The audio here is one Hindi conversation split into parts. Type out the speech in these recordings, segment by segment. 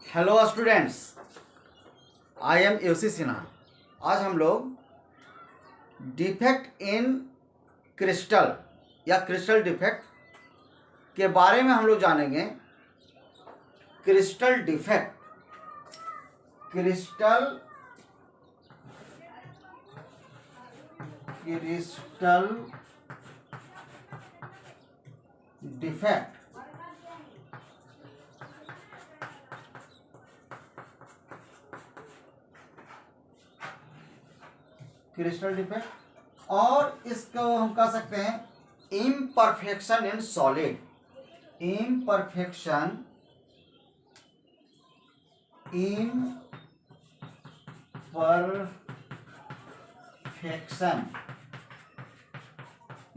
Hello students, I am UC Sinha. आज हम लोग डिफेक्ट इन क्रिस्टल या क्रिस्टल डिफेक्ट के बारे में हम लोग जानेंगे। Crystal defect, crystal defect crystal defect और इसको हम कह सकते हैं imperfection in solid.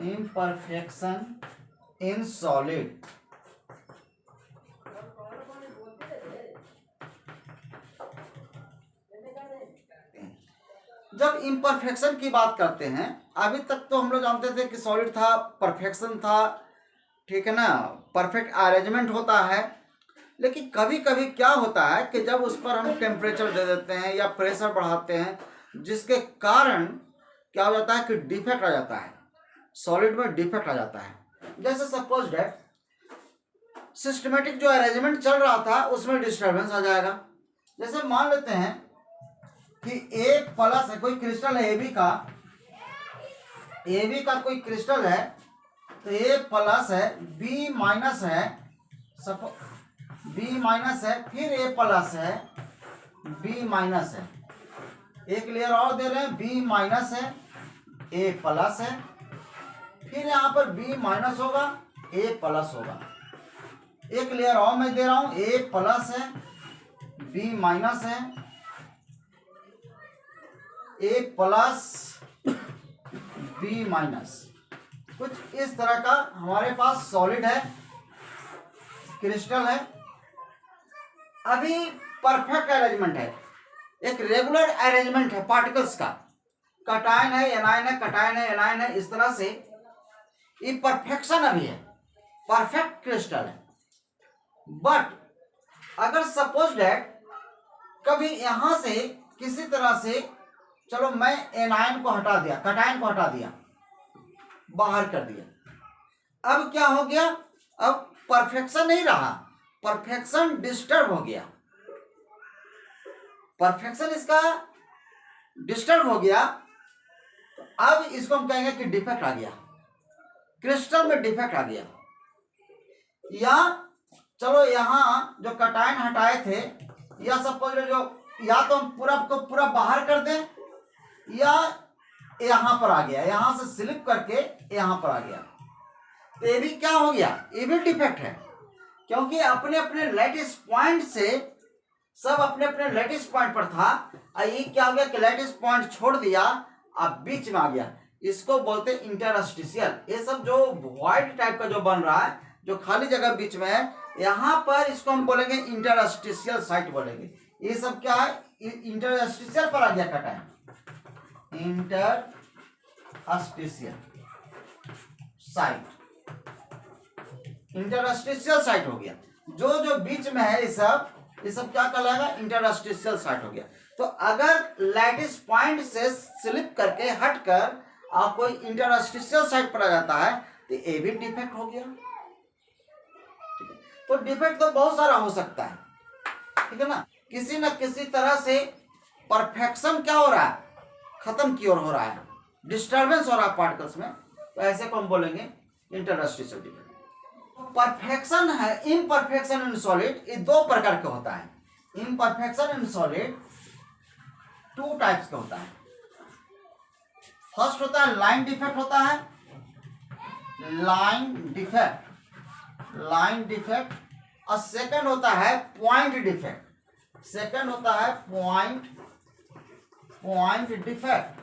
Imperfection in solid. जब इम्परफेक्शन की बात करते हैं, अभी तक तो हम लोग जानते थे कि सॉलिड था, परफेक्शन था, ठीक है ना, परफेक्ट अरेंजमेंट होता है। लेकिन कभी कभी क्या होता है कि जब उस पर हम टेम्परेचर दे देते हैं या प्रेशर बढ़ाते हैं, जिसके कारण क्या हो जाता है कि डिफेक्ट आ जाता है, सॉलिड में डिफेक्ट आ जाता है। जैसे सपोज दैट सिस्टमेटिक जो अरेंजमेंट चल रहा था उसमें डिस्टर्बेंस आ जाएगा। जैसे मान लेते हैं कि ए प्लस है, कोई क्रिस्टल है ए बी का कोई क्रिस्टल है, तो ए प्लस है, बी माइनस है, बी माइनस है, फिर ए प्लस है, बी माइनस है। एक लेयर और दे रहे हैं, बी माइनस है, ए प्लस है, फिर यहाँ पर बी माइनस होगा, ए प्लस होगा। एक लेयर और मैं दे रहा हूं, ए प्लस है, बी माइनस है, ए प्लस, बी माइनस। कुछ इस तरह का हमारे पास सॉलिड है, क्रिस्टल है। अभी परफेक्ट अरेंजमेंट है, एक रेगुलर अरेंजमेंट है पार्टिकल्स का, कटायन है, एनायन है, कटायन है, एनायन है, इस तरह से ये परफेक्शन अभी है, परफेक्ट क्रिस्टल है। बट अगर सपोज दैट कभी यहां से किसी तरह से, चलो मैं एनायन को हटा दिया, कटायन को हटा दिया, बाहर कर दिया, अब क्या हो गया, अब परफेक्शन नहीं रहा, परफेक्शन डिस्टर्ब हो गया, परफेक्शन इसका डिस्टर्ब हो गया। तो अब इसको हम कहेंगे कि डिफेक्ट आ गया, क्रिस्टल में डिफेक्ट आ गया। या चलो यहां जो कटायन हटाए थे, या सपोज जो, या तो हम पूरा को पूरा बाहर कर दें, या यहां पर आ गया, यहां से स्लिप करके यहां पर आ गया, तो ये भी क्या हो गया, ये भी डिफेक्ट है। क्योंकि अपने अपने लैटिस पॉइंट से, सब अपने अपने लैटिस पॉइंट पर था, और ये क्या हो गया कि लैटिस पॉइंट छोड़ दिया, अब बीच में आ गया। इसको बोलते हैं इंटरस्टिशियल। ये सब जो वॉइड टाइप का जो बन रहा है, जो खाली जगह बीच में है, यहां पर इसको हम बोलेंगे इंटरस्टिशियल साइट बोलेंगे। ये सब क्या है, इंटरस्टिशियल पर आ गया cation, interstitial site, interstitial site हो गया। जो जो बीच में है ये सब क्या कहलाएगा, इंटरस्टिशियल साइट हो गया। तो अगर लैटिस पॉइंट से स्लिप करके हटकर आप कोई इंटरस्टिशियल साइट पर आ जाता है, तो ये भी डिफेक्ट हो गया। ठीक है, तो डिफेक्ट तो बहुत सारा हो सकता है, ठीक है ना, किसी न किसी तरह से परफेक्शन क्या हो रहा है, खत्म की ओर हो रहा है, डिस्टर्बेंस हो रहा है पार्टिकल्स में, तो ऐसे को हम बोलेंगे इंटरस्टिशियल डिफेक्ट। परफेक्शन है, इम्परफेक्शन इन सॉलिड, ये दो प्रकार के होता है। Imperfection in solid two types का होता है। फर्स्ट होता है लाइन डिफेक्ट होता है, लाइन डिफेक्ट, और सेकंड होता है पॉइंट डिफेक्ट। सेकंड होता है पॉइंट डिफेक्ट,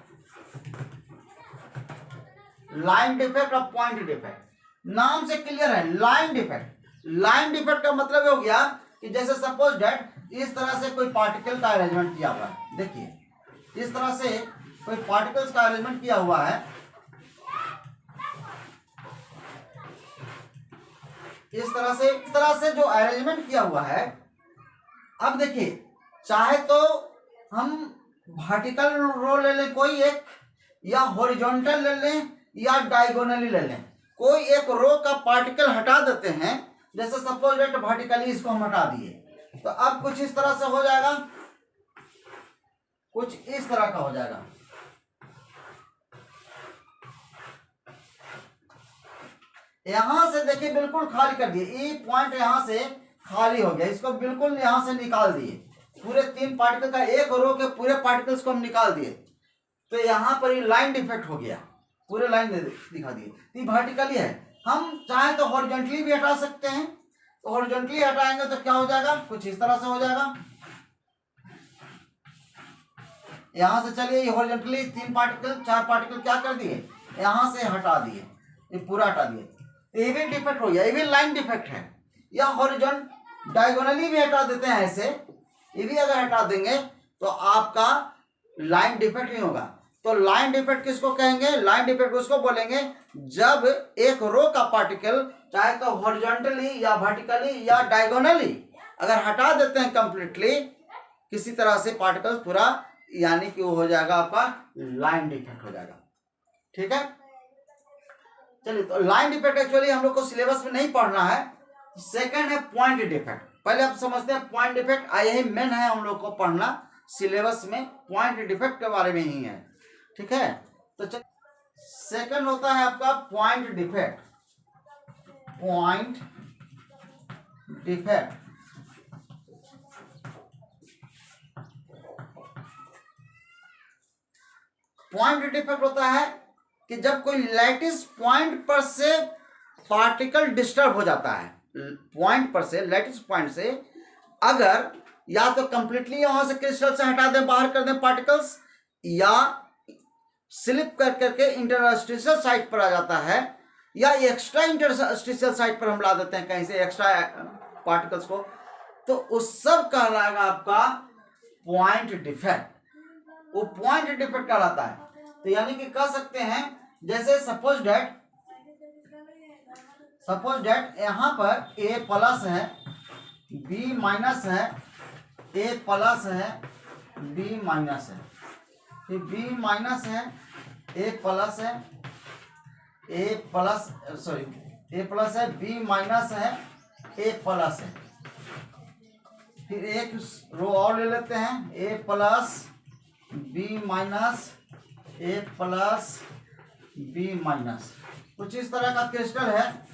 लाइन डिफेक्ट और पॉइंट डिफेक्ट। नाम से क्लियर है, लाइन डिफेक्ट का मतलब हो गया कि जैसे सपोज दैट इस तरह से कोई पार्टिकल का अरेंजमेंट किया हुआ है, देखिए इस तरह से कोई पार्टिकल्स का अरेंजमेंट किया हुआ है, इस तरह से जो अरेंजमेंट किया हुआ है, अब देखिए, चाहे तो हम वर्टिकल रो ले लें कोई एक, या हॉरिजॉन्टल ले लें, या डायगोनली ले लें, कोई एक रो का पार्टिकल हटा देते हैं। जैसे सपोज दैट वर्टिकली इसको हम हटा दिए, तो अब कुछ इस तरह से हो जाएगा, कुछ इस तरह का हो जाएगा। यहां से देखिए बिल्कुल खाली कर दिए, ई पॉइंट यहां से खाली हो गया, इसको बिल्कुल यहां से निकाल दिए, पूरे 3 पार्टिकल का, एक रो के पूरे पार्टिकल्स को हम निकाल दिए। तो यहां पर ये लाइन डिफेक्ट हो गया, पूरे लाइन दिखा दिए। ये वर्टिकली है, हम चाहे तो हॉरिजॉन्टली भी हटा सकते हैं। तो हॉरिजॉन्टली हटाएंगे तो क्या हो जाएगा, कुछ इस तरह से हो जाएगा। यहां से चलिए ये हॉरिजॉन्टली 3 पार्टिकल 4 पार्टिकल क्या कर दिए, यहां से हटा दिए, ये पूरा हटा दिए। तो ये भी डिफेक्ट हो गया, ये भी लाइन डिफेक्ट है। या हॉरिजॉन्टल डायगोनली भी हटा देते हैं ऐसे, ये भी अगर हटा देंगे तो आपका लाइन डिफेक्ट नहीं होगा। तो लाइन डिफेक्ट किसको कहेंगे, लाइन डिफेक्ट उसको बोलेंगे जब एक रो का पार्टिकल चाहे तो हॉरिजॉन्टली या वर्टिकली या डायगोनली अगर हटा देते हैं कंप्लीटली किसी तरह से पार्टिकल पूरा, यानी कि वो हो जाएगा आपका लाइन डिफेक्ट हो जाएगा। ठीक है, चलिए। तो लाइन डिफेक्ट एक्चुअली हम लोग को सिलेबस में नहीं पढ़ना है। सेकंड है पॉइंट डिफेक्ट। पहले आप समझते हैं पॉइंट डिफेक्ट, यही मेन है हम लोग को पढ़ना सिलेबस में, पॉइंट डिफेक्ट के बारे में ही है। ठीक है, तो सेकंड होता है आपका point defect. Point defect point defect होता है कि जब कोई लैटिस पॉइंट पर से पार्टिकल डिस्टर्ब हो जाता है, पॉइंट पर से, लैटिस पॉइंट से अगर या तो कंप्लीटली वहां से क्रिस्टल से हटा दें, बाहर कर दें पार्टिकल्स, या स्लिप कर करके इंटरस्टिशियल साइट पर आ जाता है, या एक्स्ट्रा इंटरस्टिशियल साइट पर हम ला देते हैं कहीं से एक्स्ट्रा पार्टिकल्स को, तो उस सब कहलाएगा आपका पॉइंट डिफेक्ट। वो पॉइंट डिफेक्ट कहलाता है। तो यानी कि कह सकते हैं जैसे सपोज डेट यहां पर ए प्लस है, बी माइनस है, ए प्लस है, बी माइनस है, फिर बी माइनस है, ए प्लस है, ए प्लस है, बी माइनस है, ए प्लस है। फिर एक रो और ले लेते हैं, ए प्लस बी माइनस, ए प्लस बी माइनस, कुछ इस तरह का क्रिस्टल है।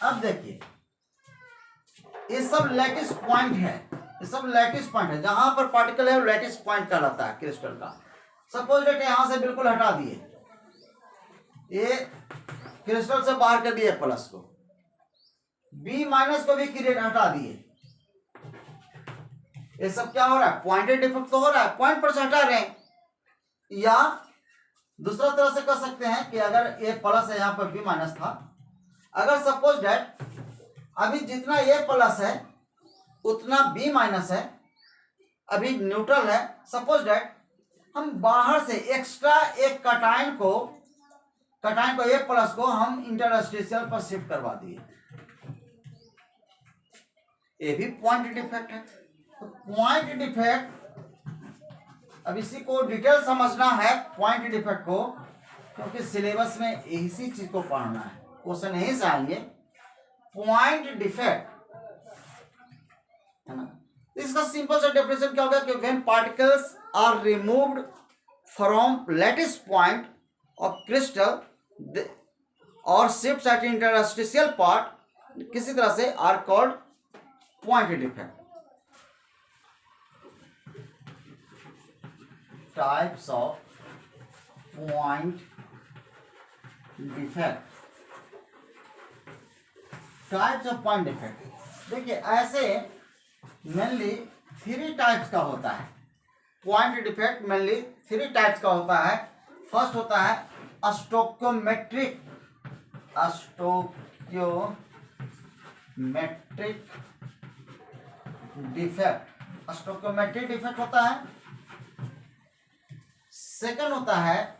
अब देखिए ये सब लैटिस पॉइंट है, ये सब लैटिस पॉइंट है, जहां पर पार्टिकल है वो लैटिस पॉइंट कहलाता है क्रिस्टल का। सपोज दैट यहां से बिल्कुल हटा दिए, ये क्रिस्टल से बाहर कर दिए प्लस को, बी माइनस को भी हटा दिए, ये सब क्या हो रहा है, पॉइंटेड डिफेक्ट तो हो रहा है, पॉइंट पर से हटा रहे हैं। या दूसरा तरह से कह सकते हैं कि अगर ए प्लस है, यहां पर बी माइनस था, अगर सपोज दैट अभी जितना ए प्लस है उतना बी माइनस है, अभी न्यूट्रल है, सपोज दैट हम बाहर से एक्स्ट्रा एक कटायन को ए प्लस को हम इंटरस्टिशियल पर शिफ्ट करवा दिए, ये भी पॉइंट डिफेक्ट है। तो पॉइंट डिफेक्ट, अब इसी को डिटेल समझना है पॉइंट डिफेक्ट को, क्योंकि सिलेबस में इसी चीज को पढ़ना है, क्वेश्चन यहीं से आएंगे। पॉइंट डिफेक्ट है ना, इसका सिंपल सा डेफिनेशन क्या होगा कि when particles are removed from lattice point of crystal और शिफ्ट एट इंटरस्टिशियल पार्ट किसी तरह से are called point defect. Types of point defect, types of point defect. देखिए ऐसे मेनली 3 टाइप्स का होता है पॉइंट डिफेक्ट, मेनली 3 टाइप्स का होता है। फर्स्ट होता है स्टोकियोमेट्रिक डिफेक्ट, स्टोकियोमेट्रिक डिफेक्ट होता है। सेकंड होता है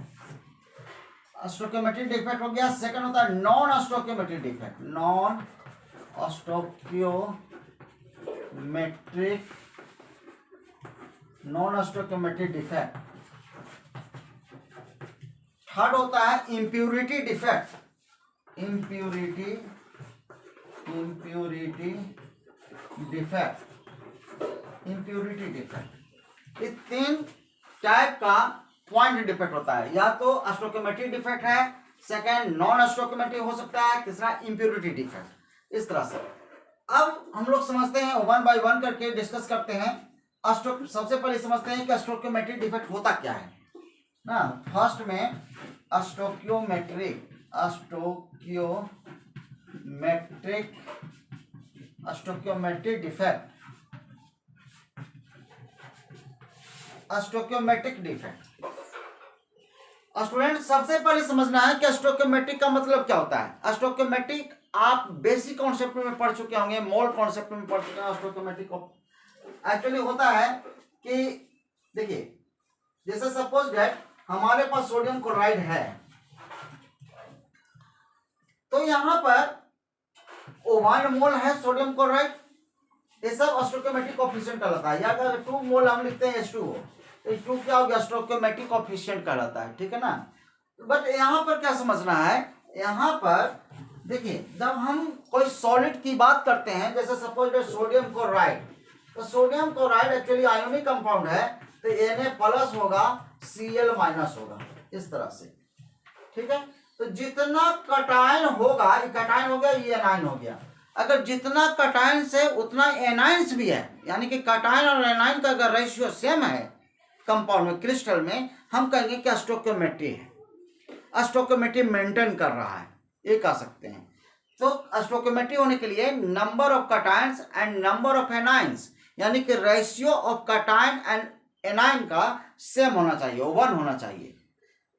स्टोकियोमेट्रिक डिफेक्ट हो गया, सेकंड होता है non stoichiometric defect, non stoichiometric non stoichiometric defect. Third होता है impurity defect. Impurity defect. Impurity defect, ये तीन टाइप का पॉइंट डिफेक्ट होता है। या तो स्टोइकियोमेट्रिक डिफेक्ट है, सेकंड नॉन स्टोइकियोमेट्रिक हो सकता है, तीसरा इम्प्यूरिटी डिफेक्ट। इस तरह से अब हम लोग समझते हैं, वन बाय वन करके डिस्कस करते हैं। सबसे पहले समझते हैं कि स्टोइकियोमेट्रिक डिफेक्ट होता क्या है ना। फर्स्ट में stoichiometric defect. Stoichiometric defect student सबसे पहले समझना है कि स्टोइकियोमेट्रिक का मतलब क्या होता है। स्टोइकियोमेट्रिक आप बेसिक कॉन्सेप्ट में पढ़ चुके होंगे, मोल कॉन्सेप्ट में पढ़ चुके हैं। स्टोइकियोमेट्रिक एक्चुअली होता है कि देखिए, जैसे सपोज दैट हमारे पास सोडियम क्लोराइड है, तो यहां पर 1 मोल है सोडियम क्लोराइड, ये सब स्टोइकियोमेट्रिक कोएफिशिएंट कहलाता है। या अगर 2 मोल हम लिखते हैं H2O, तो H2 क्या हो गया, स्टोइकियोमेट्रिक कोएफिशिएंट कहलाता है, ठीक है ना। बट यहाँ पर क्या समझना है, यहाँ पर देखिए जब हम कोई सॉलिड की बात करते हैं, जैसे सपोज सोडियम क्लोराइड, तो sodium chloride actually ionic compound है, तो Na+ होगा, Cl- होगा, इस तरह से, ठीक है। तो जितना कटायन होगा, ये कटायन हो गया, ये एनायन हो गया। अगर जितना कटायन से उतना एनायंस भी है, यानी कि कटायन और एनायन का अगर रेशियो सेम है कंपाउंड में, क्रिस्टल में, हम कहेंगे कि स्टोइकियोमेट्री है, स्टोइकियोमेट्री मेंटेन कर रहा है, ये कह सकते हैं। तो स्टोइकियोमेट्री होने के लिए number of cations and number of anions, यानी कि ratio of cation and anion का सेम होना चाहिए, 1 होना चाहिए।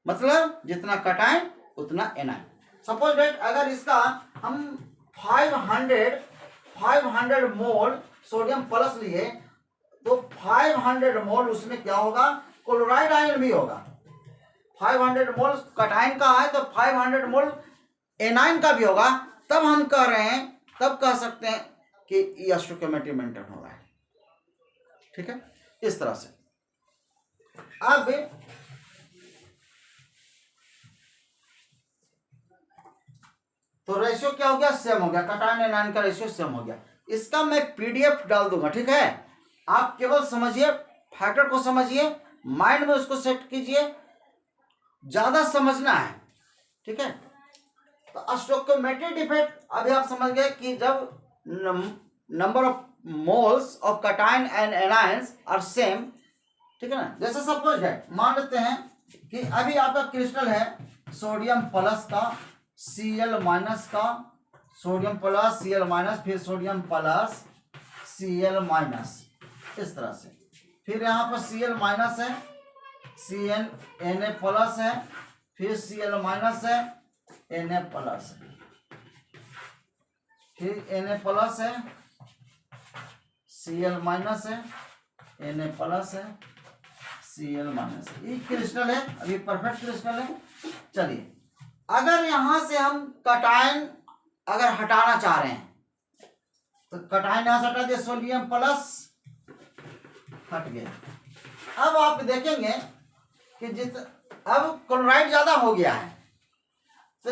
मतलब जितना कटायन उतना एनायन। सपोज दैट अगर इसका हम 500 मोल सोडियम प्लस लिए, तो 500 मोल उसमें क्या होगा, क्लोराइड आयन भी होगा। 500 मोल कटायन का है तो 500 मोल एनायन का भी होगा। तब हम कह रहे हैं, तब कह सकते हैं कि ये स्टोइकियोमेट्री मेंटेन हो रहा है, ठीक है, इस तरह से। अब तो रेशियो क्या हो गया, सेम हो गया, कटायन एनायन का रेशियो सेम हो गया। इसका मैं PDF डाल दूंगा, ठीक है। आप केवल समझिए, फैक्टर को समझिए, माइंड में उसको सेट कीजिए, ज्यादा समझना है, ठीक है। तो स्टोइकियोमेट्रिक डिफेक्ट अभी आप समझ गए कि जब number of moles of cation and anions are same, ठीक है ना। जैसे सपोज है, मान लेते हैं कि अभी आपका क्रिस्टल है सोडियम प्लस का, Cl- का, सोडियम प्लस Cl-, फिर सोडियम प्लस Cl-, इस तरह से। फिर यहाँ पर Cl- है, Na+ है, फिर Cl- है, Na+ है, फिर Na+ है, Cl- है, Na+ है, Cl-। ये क्रिस्टल है, अभी परफेक्ट क्रिस्टल है। चलिए, अगर यहां से हम कटायन अगर हटाना चाह रहे हैं, तो कटायन यहां से हटा दिया, सोडियम प्लस हट गया। अब आप देखेंगे कि अब क्लोराइड ज्यादा हो गया है, तो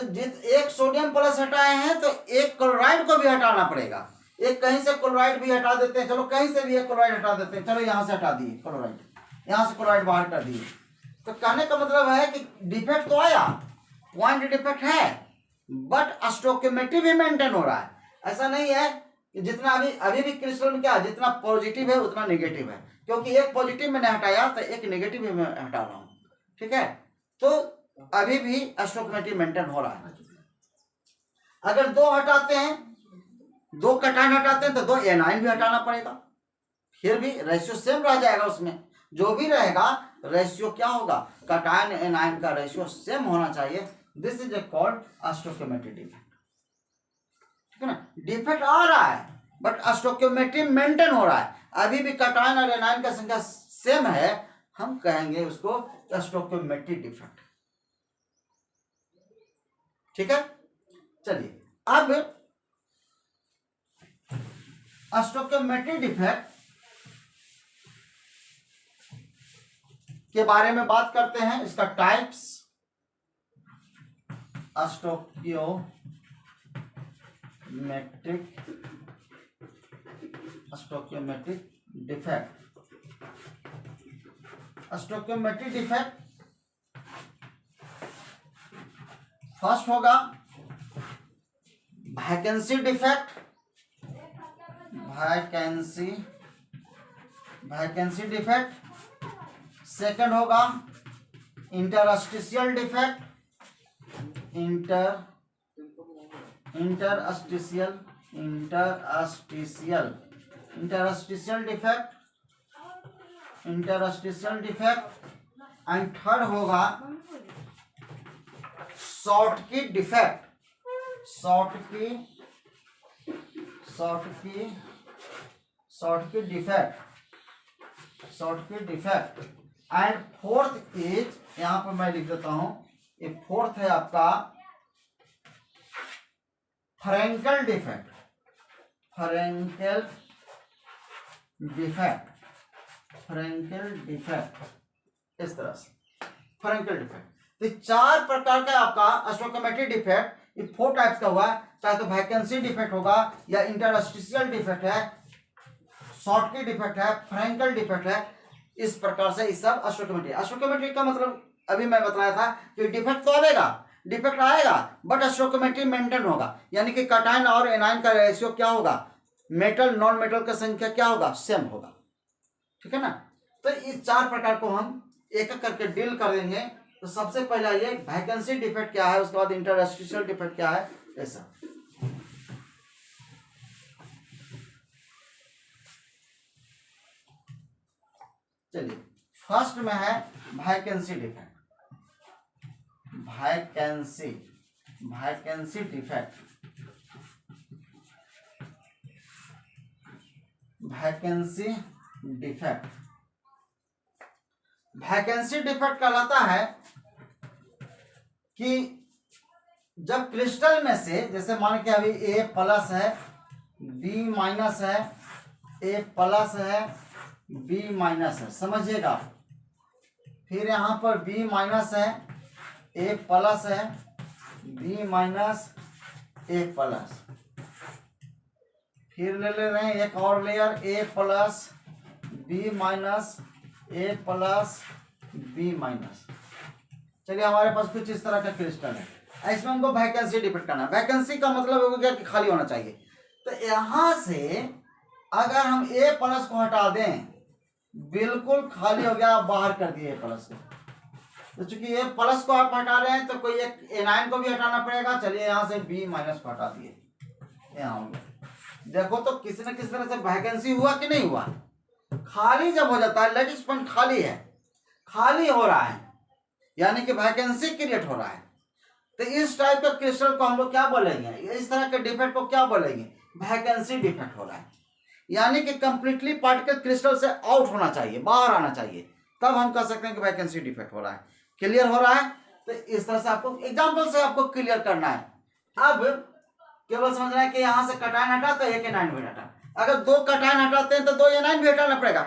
एक सोडियम प्लस हटाए हैं, तो एक क्लोराइड को भी हटाना पड़ेगा। एक कहीं से क्लोराइड भी हटा देते हैं, चलो कहीं से भी एक क्लोराइड हटा देते हैं, चलो यहां से हटा दिए क्लोराइड, यहां से क्लोराइड बाहर कर दिए। तो कहने का मतलब है कि डिफेक्ट तो आया, पॉइंट डिफेक्ट है, बट स्टोइकियोमेट्री भी मेंटेन हो रहा है। ऐसा नहीं है कि जितना अभी भी क्रिस्टल में क्या है, जितना पॉजिटिव है उतना नेगेटिव है, क्योंकि एक पॉजिटिव मैंने हटाया तो एक नेगेटिव भी मैं हटा रहा हूं, ठीक है। तो अभी भी स्टोइकियोमेट्री मेंटेन हो रहा है। अगर 2 हटाते हैं, 2 कटायन हटाते हैं, तो 2 एनायन भी हटाना पड़ेगा, फिर भी रेशियो सेम रह जाएगा। उसमें जो भी रहेगा रेशियो क्या होगा, कटायन एनायन का रेशियो सेम होना चाहिए। This is called stoichiometry defect, ठीक है ना। डिफेक्ट आ रहा है बट स्टोइकियोमेट्री मेंटेन हो रहा है, अभी भी कटायन और एनायन का संख्या सेम है, हम कहेंगे उसको स्टोइकियोमेट्री डिफेक्ट, ठीक है। चलिए, अब स्टोइकियोमेट्री डिफेक्ट के बारे में बात करते हैं, इसका टाइप्स, स्टोकियोमेट्रिक डिफेक्ट। फर्स्ट होगा वैकेंसी डिफेक्ट। सेकंड होगा interstitial defect, interstitial defect. And third होगा Schottky defect, and fourth is, यहां पर मैं लिख देता हूं, ये फोर्थ है आपका फ्रैंकल डिफेक्ट। इस तरह से फ्रैंकल डिफेक्ट। तो चार प्रकार का आपका स्टोकियोमेट्रिक डिफेक्ट, ये 4 टाइप्स का हुआ, चाहे तो वैकेंसी डिफेक्ट होगा, या इंटरस्टिशियल डिफेक्ट है, शॉर्टकी डिफेक्ट है, फ्रैंकल डिफेक्ट है। इस प्रकार से इस सब स्टोकियोमेट्रिक का मतलब अभी मैं बताया था कि डिफेक्ट तो आएगा बट स्टोकियोमेट्री मेंटेन होगा, यानी कि कैटायन और एनायन का रेशियो क्या होगा, मेटल नॉन मेटल का संख्या क्या होगा, सेम होगा। ठीक है ना। तो इस 4 प्रकार को हम एक एक करके डील कर देंगे। तो सबसे पहला ये वैकेंसी डिफेक्ट क्या है, उसके बाद इंटरस्टिशियल डिफेक्ट क्या है, ऐसा। चलिए फर्स्ट में है वैकेंसी डिफेक्ट। वैकेंसी डिफेक्ट कहलाता है कि जब क्रिस्टल में से, जैसे मान के अभी A प्लस है, B माइनस है, A प्लस है, B माइनस है, समझिएगा। फिर यहाँ पर B माइनस है, A प्लस है, B माइनस, A प्लस। फिर ले रहे हैं एक और layer, A plus, B minus, A plus, B minus. चलिए हमारे पास कुछ इस तरह का क्रिस्टल है, इसमें हमको वैकेंसी डिफेक्ट करना है। वैकेंसी का मतलब हो गया कि खाली होना चाहिए। तो यहां से अगर हम A प्लस को हटा दें, बिल्कुल खाली हो गया, आप बाहर कर दिए A प्लस को। तो चूंकि A प्लस को आप हटा रहे हैं तो कोई एक एनायन को भी हटाना पड़ेगा। चलिए यहां से B माइनस को हटा दिए, यहाँ देखो तो किसी न किसी तरह से वैकेंसी हुआ कि नहीं हुआ। खाली जब हो जाता है, लेटिस पॉइंट खाली है, खाली हो रहा है, यानी कि वैकेंसी क्रिएट हो रहा है। तो इस टाइप का क्रिस्टल को हम लोग क्या बोलेंगे, इस तरह के डिफेक्ट को क्या बोलेंगे, वैकेंसी डिफेक्ट हो रहा है। यानी कि कंप्लीटली पार्टिकल क्रिस्टल से आउट होना चाहिए, बाहर आना चाहिए, तब हम कह सकते हैं कि वैकेंसी डिफेक्ट हो रहा है। क्लियर हो रहा है। तो इस तरह से आपको एग्जाम्पल से आपको क्लियर करना है। अब केवल समझना है कि यहां से कैटायन हटा तो एक एनायन भी हटा। अगर 2 कैटायन हटाते हैं तो 2 एनायन भी हटाना पड़ेगा,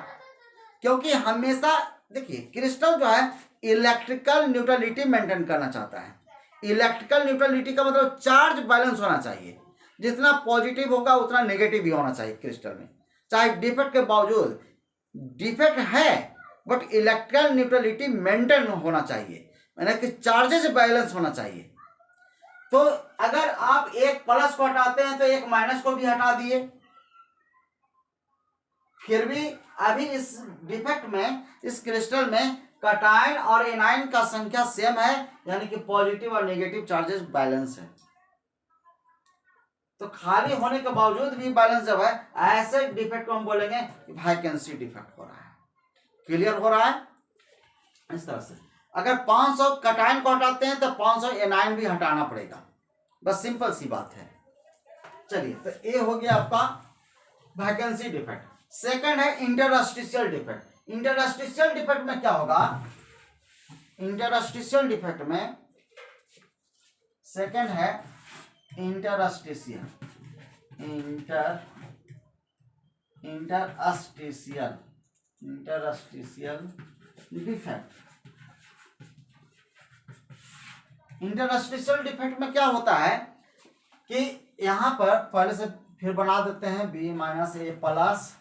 क्योंकि हमेशा देखिए क्रिस्टल जो है इलेक्ट्रिकल न्यूट्रलिटी मेंटेन करना चाहता है। इलेक्ट्रिकल न्यूट्रलिटी का मतलब चार्ज बैलेंस होना चाहिए, जितना पॉजिटिव होगा उतना नेगेटिव भी होना चाहिए क्रिस्टल में। चाहे डिफेक्ट के बावजूद, डिफेक्ट है बट इलेक्ट्रिकल न्यूट्रलिटी मेंटेन होना चाहिए, यानी कि चार्जेस बैलेंस होना चाहिए। तो अगर आप एक प्लस को हटाते हैं तो एक माइनस को भी हटा दिए, फिर भी अभी इस डिफेक्ट में, इस क्रिस्टल में कैटायन और एनायन का संख्या सेम है, यानी कि पॉजिटिव और नेगेटिव चार्जेस बैलेंस है। तो खाली होने के बावजूद भी बैलेंस जब है, ऐसे डिफेक्ट को हम बोलेंगे कि वैकेंसी डिफेक्ट हो रहा है। क्लियर हो रहा है। इस तरह से अगर 500 कैटायन को हटाते हैं तो 500 एनायन भी हटाना पड़ेगा, बस सिंपल सी बात है। चलिए तो ये हो गया आपका वैकेंसी डिफेक्ट। सेकंड है इंटरस्टिशियल डिफेक्ट। इंटरस्टिशियल डिफेक्ट में क्या होगा, इंटरस्टिशियल डिफेक्ट में सेकंड है इंटरस्टिशियल डिफेक्ट। इंटरस्टिशियल डिफेक्ट में क्या होता है कि यहां पर पहले से फिर बना देते हैं बी माइनस ए प्लस,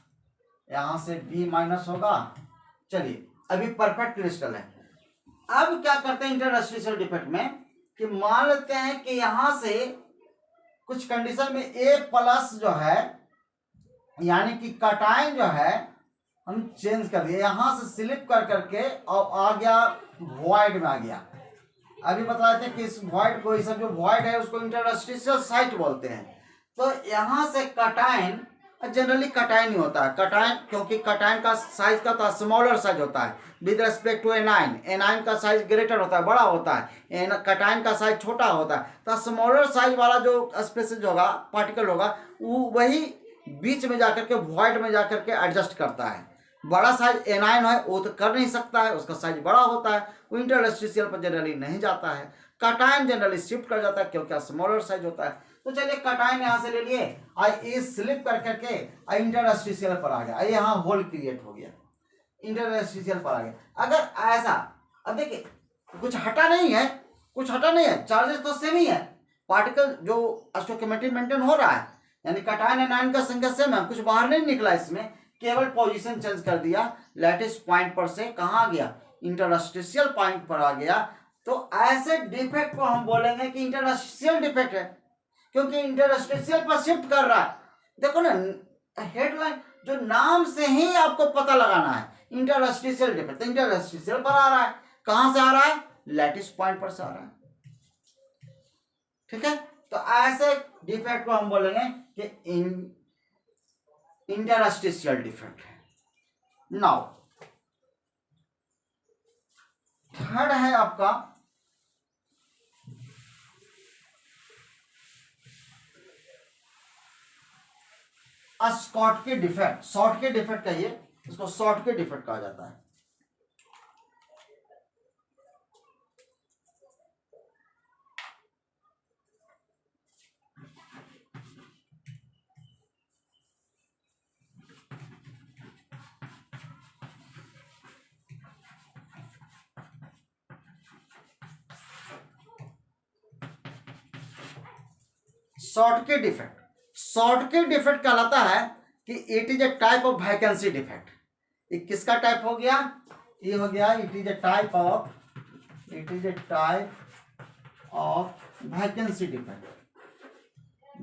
यहां से बी माइनस होगा। चलिए अभी परफेक्ट क्रिस्टल है। अब क्या करते हैं इंटरस्टिशियल डिफेक्ट में कि मान लेते हैं कि यहां से कुछ कंडीशन में ए प्लस जो है यानी कि कटाइन जो है हम चेंज कर दिए, यहां से स्लिप कर करके और आ गया वॉइड में आ गया। अभी बता रहे थे कि इस वॉइड को, सब जो वॉइड है उसको इंटरस्टिशियल साइट बोलते हैं। तो यहां से कटाइन, जनरली कटाइन ही होता है, कटाइन क्योंकि कटाइन का साइज का तो स्मॉलर साइज होता है with respect to anion. Anion का साइज ग्रेटर होता है, बड़ा होता है, कटाइन का साइज छोटा होता है। तो स्मॉलर साइज वाला जो स्पेसिस होगा, पार्टिकल होगा, वो वही बीच में जाकर के वॉइड में जाकर के एडजस्ट करता है। बड़ा साइज एनाइन है वो तो कर नहीं सकता है, उसका साइज बड़ा होता है, वो इंटरस्टिशियल पर जनरली नहीं जाता है। कटाइन जनरली शिफ्ट कर जाता है क्योंकि स्मॉलर साइज होता है। तो चलिए कटाइन यहां से ले लिए, आई स्लिप कर करके इंटरस्टिशियल पर आ गया, यहाँ होल क्रिएट हो गया, इंटरस्टिशियल पर आ गया। अगर ऐसा, अब देखिए कुछ हटा नहीं है, कुछ हटा नहीं है, चार्जेस तो सेम ही है, पार्टिकल जो स्टोकियोमेट्री मेंटेन हो रहा है, यानी कटाइन एनाइन का संख्या सेम है, कुछ बाहर नहीं निकला इसमें, केवल पोजीशन चेंज कर दिया, लैटिस पॉइंट पर से कहाँ आ गया, इंटरस्टिशियल पॉइंट पर आ गया। तो ऐसे डिफेक्ट को हम बोलेंगे कि इंटरस्टिशियल डिफेक्ट है, क्योंकि इंटरस्टिशियल पर शिफ्ट कर रहा है। देखो ना हेडलाइन, जो नाम से ही आपको पता लगाना है इंटरस्टिशियल डिफेक्ट, इंटरस्टिशियल पर आ रहा है, कहां से आ रहा है, लैटिस पॉइंट पर से आ रहा है। ठीक है, तो ऐसे डिफेक्ट को हम बोलेंगे कि इंटरस्टिशियल डिफेक्ट है। नाउ थर्ड है आपका शॉर्टकी डिफेक्ट। शॉर्टकी डिफेक्ट कहिए, इसको शॉर्टकी डिफेक्ट कहा जाता है। शॉर्टकी डिफेक्ट, शॉर्टकी डिफेक्ट कहलाता है कि it is a type of vacancy defect. ये किसका टाइप हो गया, ये हो गया it is a type of vacancy defect,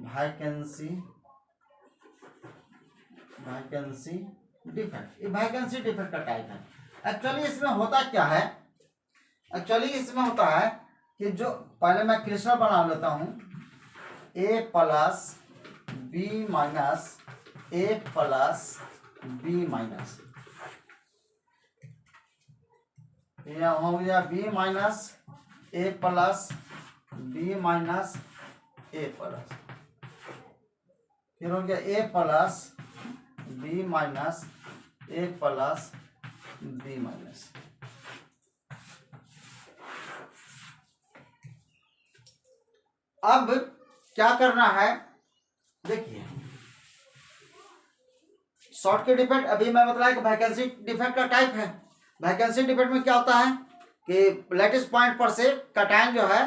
vacancy defect, ये वैकेंसी डिफेक्ट का टाइप है। एक्चुअली इसमें होता क्या है, एक्चुअली इसमें होता है कि जो पहले मैं क्रिस्टल बना लेता हूं, ए प्लस बी माइनस ए प्लस बी माइनस, यह हो गया बी माइनस ए प्लस बी माइनस ए प्लस, फिर हो गया ए प्लस बी माइनस ए प्लस बी माइनस। अब क्या करना है, देखिए शॉर्टकी डिफेक्ट अभी मैं बताया कि वैकेंसी डिफेक्ट का टाइप है। वैकेंसी डिफेक्ट में क्या होता है कि लैटिस पॉइंट पर से कटाइन जो है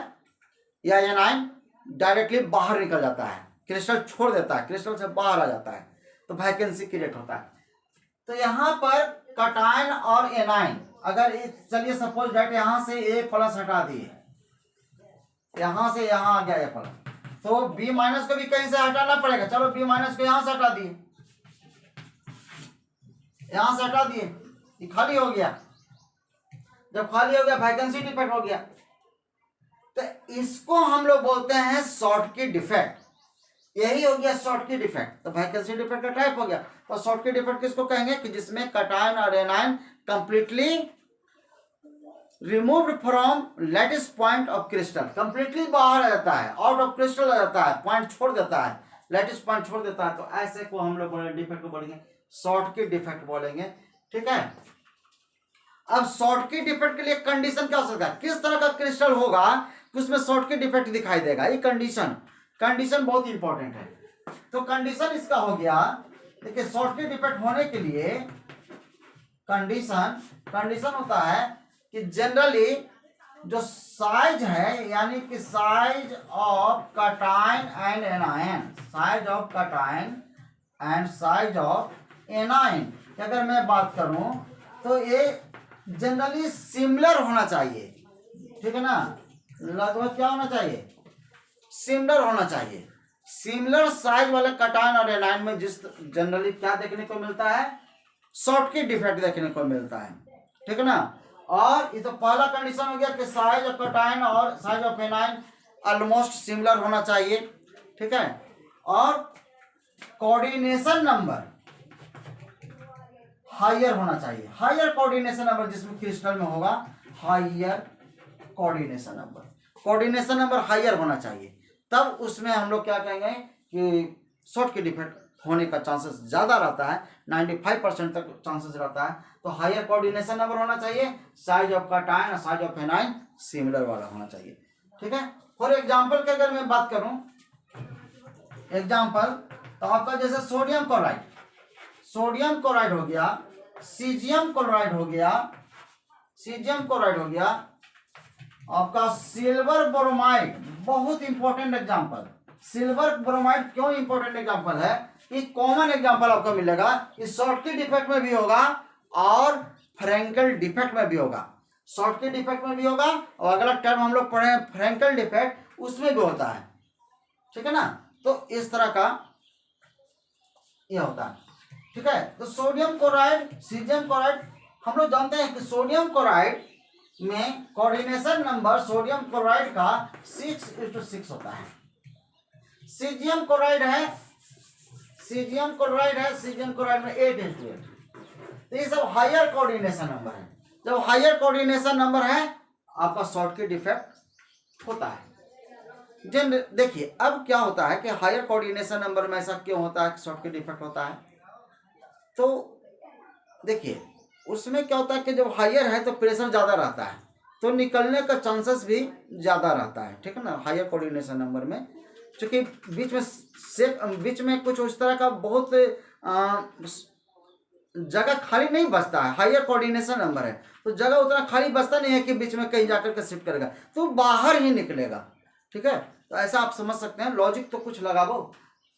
या एनाइन डायरेक्टली बाहर निकल जाता है, क्रिस्टल छोड़ देता है, क्रिस्टल से बाहर आ जाता है, तो वैकेंसी क्रिएट होता है। तो यहाँ पर कटाइन और एनाइन, अगर चलिए सपोज डेट यहां से ए प्लस हटा दिए, यहां से यहां आ गया ए प्लस, तो बी माइनस को भी कहीं से हटाना पड़ेगा। चलो बी माइनस को यहां से हटा दिए, यहां से हटा दिए, ये खाली हो गया। जब खाली हो गया वैकेंसी डिफेक्ट हो गया, तो इसको हम लोग बोलते हैं शॉर्टकी डिफेक्ट। यही हो गया शॉर्टकी डिफेक्ट, तो वैकेंसी डिफेक्ट का टाइप हो गया। तो शॉर्टकी डिफेक्ट किसको कहेंगे कि जिसमें कटाइन और A9 completely removed from lattice point of crystal, completely बाहर आ जाता है, आउट ऑफ क्रिस्टल आ जाता है, पॉइंट छोड़ देता है, लैटिस पॉइंट छोड़ देता है। तो ऐसे को हम लोग डिफेक्ट को बोलेंगे शॉर्टकी डिफेक्ट बोलेंगे। ठीक है, अब शॉर्टकी डिफेक्ट के लिए कंडीशन क्या हो सकता है, किस तरह का क्रिस्टल होगा कि उसमें शॉर्टकी डिफेक्ट दिखाई देगा, ये कंडीशन बहुत इंपॉर्टेंट है। तो कंडीशन इसका हो गया, देखिए शॉर्टकी डिफेक्ट होने के लिए कंडीशन कंडीशन होता है कि जनरली जो साइज है, यानी कि size of cation and anion, size of cation and size of anion की अगर मैं बात करूं तो ये जनरली सिमिलर होना चाहिए, ठीक है ना। लगभग क्या होना चाहिए, सिमिलर होना चाहिए। सिमिलर साइज वाले कटायन और एनायन में जिस जनरली क्या देखने को मिलता है, शॉर्टकट डिफेक्ट देखने को मिलता है, ठीक है ना। और ये तो पहला कंडीशन हो गया कि साइज ऑफ कटायन और size of anion almost similar होना चाहिए, ठीक है। और कोऑर्डिनेशन नंबर हायर होना चाहिए, हायर कोऑर्डिनेशन नंबर जिसमें क्रिस्टल में होगा higher coordination number, coordination number higher होना चाहिए, तब उसमें हम लोग क्या कहेंगे कि शॉर्टकट डिफेक्ट होने का चांसेस ज़्यादा रहता है, 95% तक चांसेस रहता है। तो हायर कोऑर्डिनेशन नंबर होना चाहिए, साइज ऑफ कटायन और साइज ऑफ एनायन सिमिलर वाला होना चाहिए, ठीक है। फॉर एग्जांपल की अगर मैं बात करूं, एग्जांपल तो आपका जैसे सोडियम क्लोराइड, सोडियम क्लोराइड हो गया, सीजियम क्लोराइड हो गया, सीजियम क्लोराइड हो गया, आपका सिल्वर ब्रोमाइड, बहुत इंपॉर्टेंट एग्जांपल। सिल्वर ब्रोमाइड क्यों इंपॉर्टेंट एग्जांपल है, ये कॉमन एग्जांपल आपको मिलेगा, इस शॉर्टकट डिफेक्ट में भी होगा और फ्रैंकल डिफेक्ट में भी होगा, शॉर्टकट डिफेक्ट में भी होगा और अगला टर्म हम लोग पढ़े हैं फ्रैंकल डिफेक्ट, उसमें भी होता है, ठीक है ना। तो इस तरह का यह होता है, ठीक है। तो सोडियम क्लोराइड, सीजियम क्लोराइड, हम लोग जानते हैं कि सोडियम क्लोराइड में कोऑर्डिनेशन नंबर सोडियम क्लोराइड का 6:6 होता है। सीजियम क्लोराइड है, सीजियम क्लोराइड है, सीजियम क्लोराइड में 8:8। तो ये सब हायर कोऑर्डिनेशन नंबर है। जब हायर कोऑर्डिनेशन नंबर है आपका शॉर्टकट डिफेक्ट होता है। जन देखिए अब क्या होता है कि हायर कोऑर्डिनेशन नंबर में ऐसा क्यों होता है कि शॉर्टकट डिफेक्ट होता है, तो देखिए उसमें क्या होता है कि जब हायर है तो प्रेशर ज़्यादा रहता है, तो निकलने का चांसेस भी ज़्यादा रहता है, ठीक है ना। हायर कोऑर्डिनेशन नंबर में क्योंकि बीच में कुछ उस तरह का बहुत जगह खाली नहीं बचता है, हायर कोऑर्डिनेशन नंबर है तो जगह उतना खाली बचता नहीं है कि बीच में कहीं जाकर के शिफ्ट करेगा, तो बाहर ही निकलेगा, ठीक है। तो ऐसा आप समझ सकते हैं, लॉजिक तो कुछ लगा वो।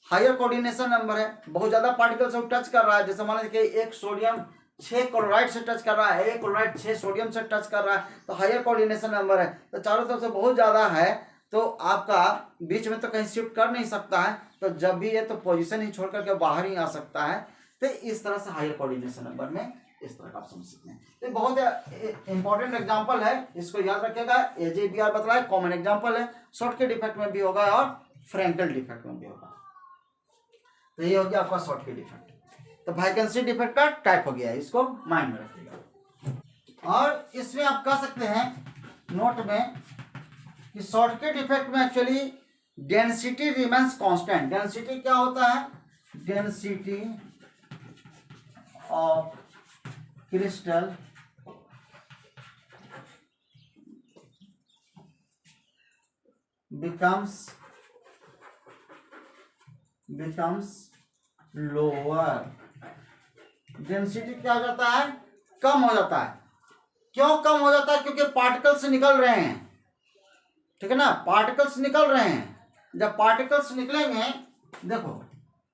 हायर कोऑर्डिनेशन नंबर है, बहुत ज़्यादा पार्टिकल से टच कर रहा है, जैसे मान लीजिए एक सोडियम 6 क्लोराइड से टच कर रहा है, एक क्लोराइड 6 सोडियम से टच कर रहा है, तो हायर कोऑर्डिनेशन नंबर है, तो चारों तरफ से बहुत ज़्यादा है, तो आपका बीच में तो कहीं शिफ्ट कर नहीं सकता है, तो जब भी ये तो पोजीशन ही छोड़ करके बाहर ही आ सकता है। तो इस तरह से हायर कोऑर्डिनेशन नंबर में इस तरह का आप समझ सकते हैं। तो बहुत इंपॉर्टेंट एग्जांपल है, इसको याद रखिएगा। AJBR बतलाए कॉमन एग्जांपल है, शॉर्टकट डिफेक्ट में भी होगा और फ्रैंकल डिफेक्ट में भी होगा। तो ये हो गया आपका शॉर्टकट डिफेक्ट। तो वैकेंसी डिफेक्ट का टाइप हो गया है, इसको माइंड में रखिएगा। और इसमें आप कह सकते हैं नोट में कि शॉर्टकट डिफेक्ट में actually density remains constant. Density क्या होता है, density of crystal becomes lower. Density क्या हो जाता है, कम हो जाता है। क्यों कम हो जाता है, क्योंकि पार्टिकल्स निकल रहे हैं, ठीक है ना, पार्टिकल्स निकल रहे हैं। जब पार्टिकल्स निकलेंगे, देखो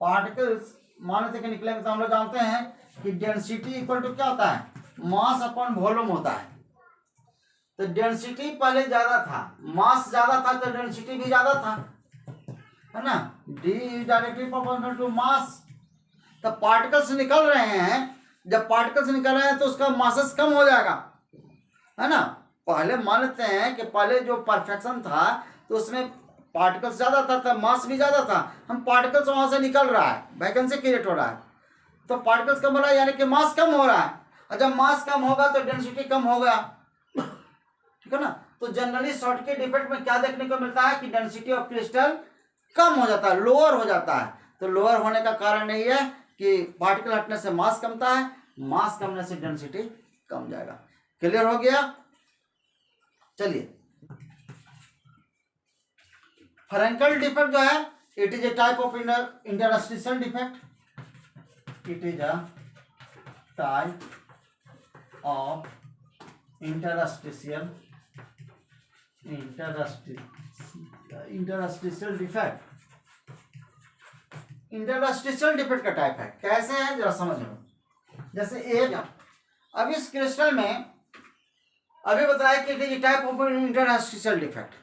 पार्टिकल्स मान लेते कि निकलेंगे, तो हम लोग जानते हैं कि डेंसिटी इक्वल टू क्या होता है, मास अपॉन वॉल्यूम होता है। तो डेंसिटी पहले ज्यादा था, मास ज्यादा था, तो डेंसिटी भी ज्यादा था, है ना। D is directly proportional to mass. तो पार्टिकल्स निकल रहे हैं, जब पार्टिकल्स निकल रहे हैं तो उसका मासेस कम हो जाएगा, है ना। पहले मान लेते हैं कि पहले जो परफेक्शन था तो उसमें पार्टिकल्स ज्यादा था, तो मास भी ज्यादा था। हम पार्टिकल्स वहां से निकल रहा है, वैकेंसी क्रिएट हो रहा है, तो पार्टिकल्स कम हो रहा है, यानी कि मास कम हो रहा है। और जब मास कम होगा तो डेंसिटी कम होगा, ठीक है ना। तो जनरली शॉर्टकट डिफेक्ट में क्या देखने को मिलता है कि डेंसिटी ऑफ क्रिस्टल कम हो जाता है, लोअर हो जाता है। तो लोअर होने का कारण यही है कि पार्टिकल हटने से मास कमता है, मास कमने से डेंसिटी कम जाएगा। क्लियर हो गया। चलिए फ्रैंकल डिफेक्ट जो है, it is a type of interstitial defect, it is a type of interstitial defect. Interstitial defect का टाइप है, कैसे है जरा समझ लो। जैसे एक, अब इस क्रिस्टल में अभी बताया कि type of interstitial defect.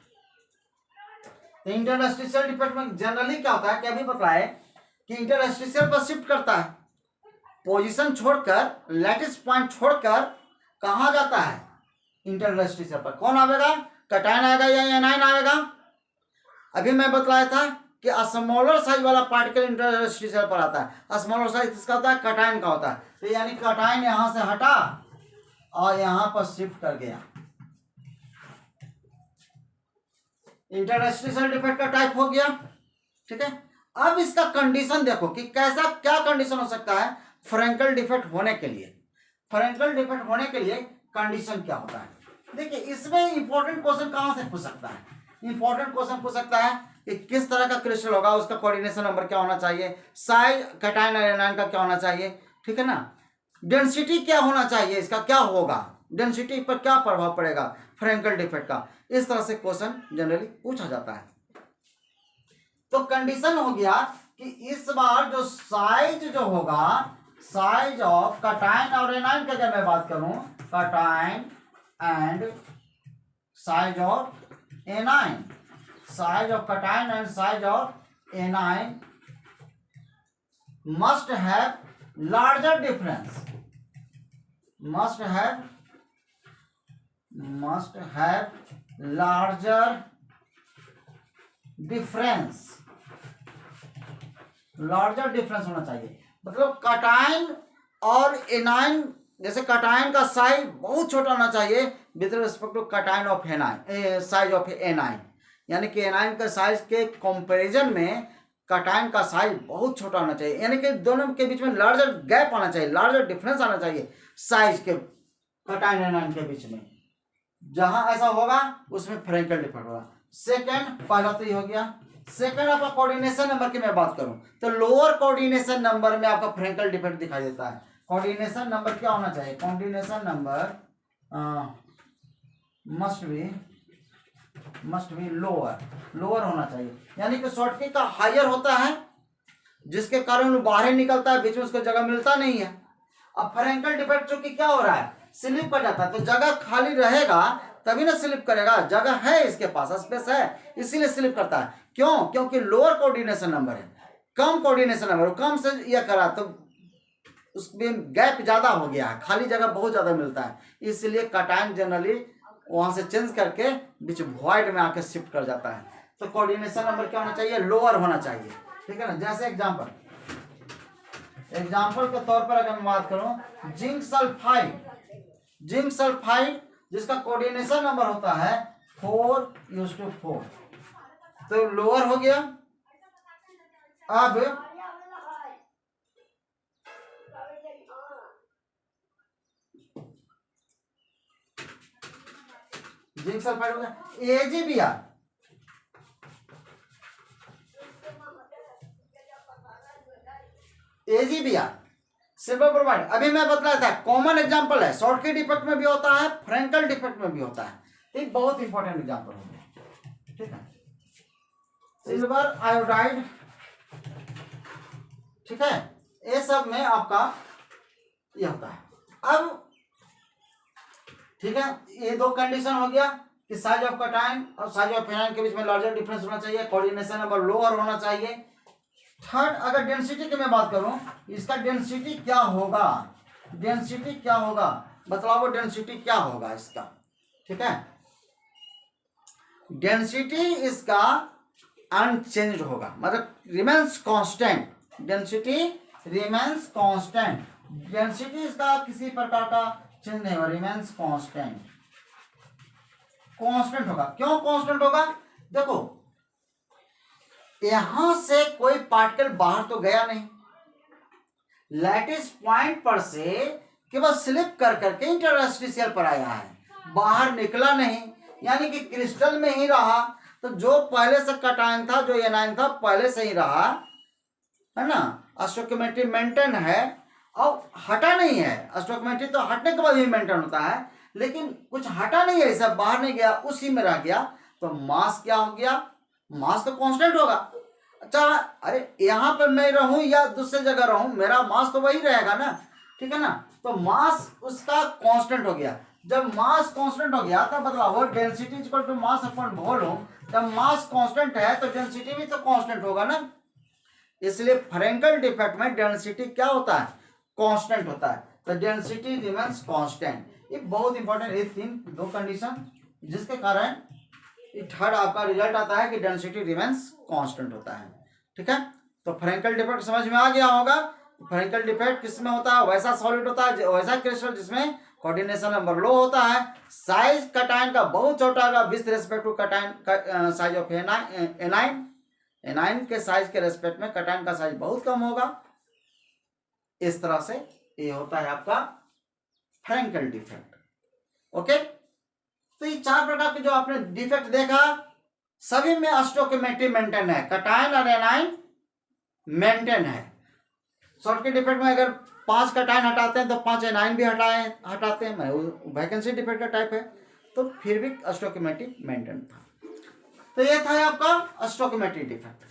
Interstitial defect में जनरली क्या होता है कि अभी बताया कि इंटरस्टिशियल पर शिफ्ट करता है, पोजीशन छोड़कर, लैटिस पॉइंट छोड़कर कहाँ जाता है, इंटरस्टिशियल पर। कौन आएगा, कटायन आएगा या एनायन आएगा। अभी मैं बतलाया था कि स्मॉलर साइज वाला पार्टिकल इंटरस्टिशियल पर आता है। स्मॉलर साइज किसका होता है, कटायन का होता है। तो यानी कटायन यहां से हटा और यहां पर शिफ्ट कर गया। इंटरस्टिशियल डिफेक्ट का टाइप हो गया, ठीक है। अब इसका कंडीशन देखो कि कैसा, क्या कंडीशन हो सकता है फ्रैंकल डिफेक्ट होने के लिए। फ्रैंकल डिफेक्ट होने के लिए कंडीशन क्या होता है। देखिए इसमें इंपॉर्टेंट क्वेश्चन कहां से पूछ सकता है, इंपॉर्टेंट क्वेश्चन पूछ सकता है कि किस तरह का क्रिस्टल होगा, उसका कोऑर्डिनेशन नंबर क्या होना चाहिए, साइज कटायन आयन का क्या होना चाहिए, ठीक है ना, डेंसिटी क्या होना चाहिए, इसका क्या होगा, डेंसिटी पर क्या प्रभाव पड़ेगा फ्रैंकल डिफेक्ट का। इस तरह से क्वेश्चन जनरली पूछा जाता है। तो कंडीशन हो गया कि इस बार जो साइज जो होगा, साइज ऑफ कटायन और एनायन की अगर मैं बात करूं, cation and size of anion, size of cation and size of anion must have larger difference, must have larger difference, larger difference होना चाहिए। मतलब कटायन और एनायन, जैसे कटायन का साइज बहुत छोटा होना चाहिए with respect to cation of anion, size of anion, यानी कि एनायन का साइज के कंपैरिजन में कटायन का साइज बहुत छोटा होना चाहिए, यानी कि दोनों के बीच में लार्जर गैप आना चाहिए, लार्जर डिफरेंस आना चाहिए साइज के कटायन एनायन के बीच में। जहां ऐसा होगा उसमें फ्रैंकल डिफेक्ट होगा। सेकंड, पहला तो ये हो गया। सेकंड आपका कोऑर्डिनेशन नंबर की मैं बात करूं तो लोअर कोऑर्डिनेशन नंबर में आपका फ्रैंकल डिफेक्ट दिखाई देता है। कोऑर्डिनेशन नंबर क्या होना चाहिए, coordination number must be lower होना चाहिए, यानी कि शॉर्टकट का हायर होता है जिसके कारण वो बाहर निकलता है, बीच में उसको जगह मिलता नहीं है। अब फ्रैंकल डिफेक्ट चूंकि क्या हो रहा है, स्लिप कर जाता है, तो जगह खाली रहेगा तभी ना स्लिप करेगा, जगह है इसके पास, स्पेस है, इसीलिए स्लिप करता है। क्यों, क्योंकि लोअर कोऑर्डिनेशन नंबर है, कम कोऑर्डिनेशन नंबर, कम से यह करा तो उसमें गैप ज्यादा हो गया है, खाली जगह बहुत ज्यादा मिलता है, इसलिए कटायन जनरली वहां से चेंज करके बीच वॉइड में आके शिफ्ट कर जाता है। तो कोऑर्डिनेशन नंबर क्या होना चाहिए, लोअर होना चाहिए, ठीक है ना। जैसे एग्जाम्पल के तौर पर अगर मैं बात करूं, जिंक सल्फाइड जिसका कोऑर्डिनेशन नंबर होता है 4:4, तो लोअर हो गया। अब जिंक सल्फाइड हो गया। एजीबीआर सिल्वर ब्रोमाइड, अभी मैं बतलाया था कॉमन एग्जांपल है, शॉर्टकट डिफेक्ट में भी होता है, फ्रैंकल डिफेक्ट में भी होता है, एक बहुत इंपॉर्टेंट एग्जांपल हो गया, ठीक है। सिल्वर आयोडाइड, ठीक है, ये सब में आपका ये होता है। अब ठीक है, ये दो कंडीशन हो गया कि साइज ऑफ कटायन और साइज ऑफ एनायन के बीच में लार्जर डिफरेंस होना चाहिए, कोऑर्डिनेशन नंबर लोअर होना चाहिए। थर्ड, अगर डेंसिटी की मैं बात करूं, इसका डेंसिटी क्या होगा, डेंसिटी क्या होगा, बतलाओ डेंसिटी क्या होगा इसका, ठीक है। डेंसिटी इसका अनचेंज्ड होगा, मतलब remains constant, density remains constant, density इसका किसी प्रकार का चेंज नहीं होगा, रिमेंस कांस्टेंट होगा। क्यों कांस्टेंट होगा, देखो यहां से कोई पार्टिकल बाहर तो गया नहीं, लैटिस पॉइंट पर से केवल स्लिप कर करके इंटरस्टिशियल पर आया है, बाहर निकला नहीं, यानी कि क्रिस्टल में ही रहा। तो जो पहले से कटायन था, जो एनायन था, पहले से ही रहा, है ना, स्टोइकियोमेट्री मेंटेन है। अब हटा नहीं है, स्टोकियोमेट्री तो हटने के बाद भी मेंटेन होता है, लेकिन कुछ हटा नहीं है, सब बाहर नहीं गया, उसी में रह गया, तो मास क्या हो गया, मास तो कांस्टेंट होगा। अच्छा, अरे यहाँ पे मैं रहूं या दूसरे जगह रहूं, मेरा मास तो वही रहेगा ना, ठीक है ना। तो मास उसका कांस्टेंट हो गया। जब मास कांस्टेंट हो गया तब बदला वो density equal to mass upon volume. जब मास कांस्टेंट है तो डेंसिटी भी तो कांस्टेंट होगा ना। इसलिए फ्रेंकल डिफेक्ट में डेंसिटी क्या होता है, कांस्टेंट होता है। तो डेंसिटी रिमेंस कांस्टेंट, ये बहुत इंपॉर्टेंट, ये दो कंडीशन जिसके कारण थर्ड आपका रिजल्ट आता है कि डेंसिटी रिमेंस कांस्टेंट होता है। ठीक है, तो फ्रेंकल डिफेक्ट समझ में आ गया होगा। फ्रेंकल डिफेक्ट किसमें होता है, वैसा सॉलिड होता है, वैसा क्रिस्टल जिसमें कोऑर्डिनेशन नंबर लो होता है, साइज कटायन का बहुत छोटा होगा with respect to cation size of anion, anion के साइज के रेस्पेक्ट में कटायन का साइज बहुत कम होगा। इस तरह से ये होता है आपका फ्रेंकल डिफेक्ट। ओके, तो ये चार प्रकार के जो आपने डिफेक्ट देखा, सभी में स्टोकियोमेट्री मेंटेन है, कटायन और एनाइन मेंटेन है। शॉर्टकट डिफेक्ट में अगर 5 कटायन हटाते हैं तो 5 एनाइन भी हटाते हैं, वैकेंसी डिफेक्ट का टाइप है, तो फिर भी स्टोकियोमेट्री मेंटेन था। तो ये था आपका स्टोकियोमेट्री डिफेक्ट।